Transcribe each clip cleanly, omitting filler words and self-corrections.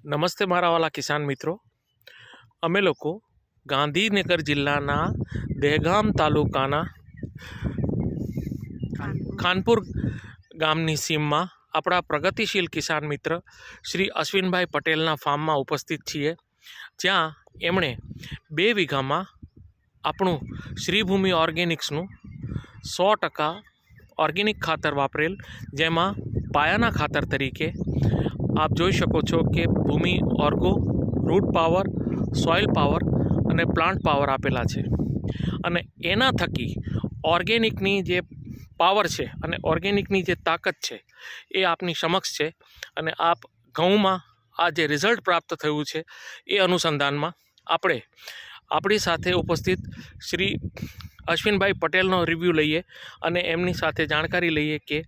નમસ્તે મારા વાલા કિસાન મિત્રો, અમે લોકો ગાંધીનગર જિલ્લાના દહેગામ તાલુકાના ખાનપુર ગામની સીમમાં આપણા પ્રગતિશીલ કિસાન મિત્ર શ્રી અશ્વિનભાઈ પટેલના ફાર્મમાં ઉપસ્થિત છીએ, જ્યાં એમણે 2 વીઘામાં આપણું શ્રીભૂમિ ઓર્ગેનિક્સનું 100% ઓર્ગેનિક ખાતર વાપરેલ, જેમાં પાયાના ખાતર તરીકે આપ જોઈ શકો છો કે ભૂમિ ઓર્ગો, રૂટ પાવર, સોઇલ પાવર અને પ્લાન્ટ પાવર આપેલા છે. અને એના થકી ઓર્ગેનિકની જે પાવર છે અને ઓર્ગેનિકની જે તાકાત છે એ આપની સમક્ષ છે. અને આપ ઘઉંમાં આ જે રિઝલ્ટ પ્રાપ્ત થયું છે એ અનુસંધાનમાં આપણે આપણી સાથે ઉપસ્થિત શ્રી અશ્વિનભાઈ પટેલનો રિવ્યૂ લઈએ અને એમની સાથે જાણકારી લઈએ કે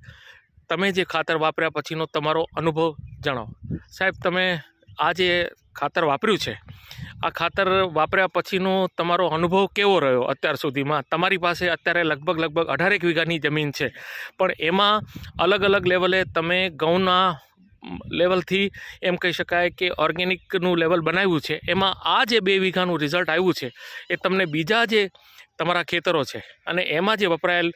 તમે જે ખાતર વાપર્યા પછીનો તમારો અનુભવ જણાવો. સાહેબ, તમે આ જે ખાતર વાપર્યું છે, આ ખાતર વાપર્યા પછીનો તમારો અનુભવ કેવો રહ્યો અત્યાર સુધીમાં? તમારી પાસે અત્યારે લગભગ 18 વીઘાની જમીન છે, પણ એમાં અલગ અલગ લેવલે તમે ઘઉંના લેવલથી એમ કહી શકાય કે ઓર્ગેનિકનું લેવલ બનાવ્યું છે. એમાં આ જે 2 વીઘાનું રિઝલ્ટ આવ્યું છે એ તમને બીજા જે તમારા ખેતરો છે અને એમાં જે વપરાયેલ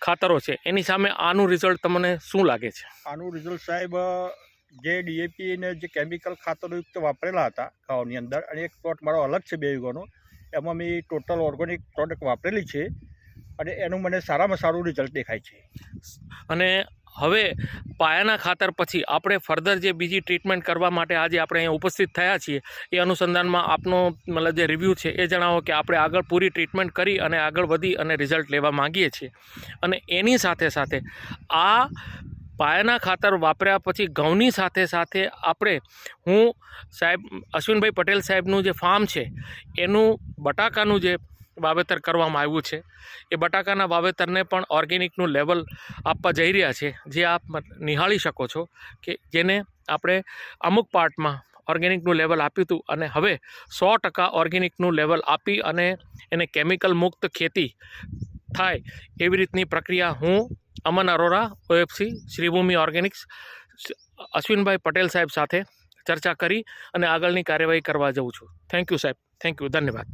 ખાતરો છે એની સામે આનું રિઝલ્ટ તમને શું લાગે છે? આનું રિઝલ્ટ સાહેબ, જે ડીએપી ને જે કેમિકલ ખાતરયુક્ત વાપરેલા હતા ઘઉંની અંદર, અને એક પ્લોટ મારો અલગ છે 2 વીઘાનો, એમાં મેં ટોટલ ઓર્ગેનિક પ્રોડક્ટ વાપરેલી છે અને એનું મને સારામાં સારું રિઝલ્ટ દેખાય છે. અને હવે પાયાના ખાતર પછી આપણે ફર્ધર જે બીજી ટ્રીટમેન્ટ કરવા માટે આજે આપણે અહીંયા ઉપસ્થિત થયા છીએ, એ અનુસંધાનમાં આપનો મતલબ જે રિવ્યૂ છે એ જણાવો કે આપણે આગળ પૂરી ટ્રીટમેન્ટ કરી અને આગળ વધી અને રિઝલ્ટ લેવા માંગીએ છીએ. અને એની સાથે સાથે આ પાયાના ખાતર વાપર્યા પછી ઘઉંની સાથે સાથે હું સાહેબ અશ્વિનભાઈ પટેલ સાહેબનું જે ફાર્મ છે એનું બટાકાનું જે વાવેતર કરવામાં આવ્યું છે, એ બટાકાના વાવેતરને પણ ઓર્ગેનિકનું લેવલ આપવા જઈ રહ્યા છે, જે આપ નિહાળી શકો છો કે જેને આપણે અમુક પાર્ટમાં ઓર્ગેનિકનું લેવલ આપ્યું હતું અને હવે 100% ઓર્ગેનિકનું લેવલ આપી અને એને કેમિકલ મુક્ત ખેતી થાય એવી રીતની પ્રક્રિયા હું અમન અરોરા, ઓએફસી, શ્રીભૂમિ ઓર્ગેનિક્સ, અશ્વિનભાઈ પટેલ સાહેબ સાથે ચર્ચા કરી અને આગળની કાર્યવાહી કરવા જાઉં છું. થેન્ક યુ સાહેબ, થેન્ક યુ, ધન્યવાદ.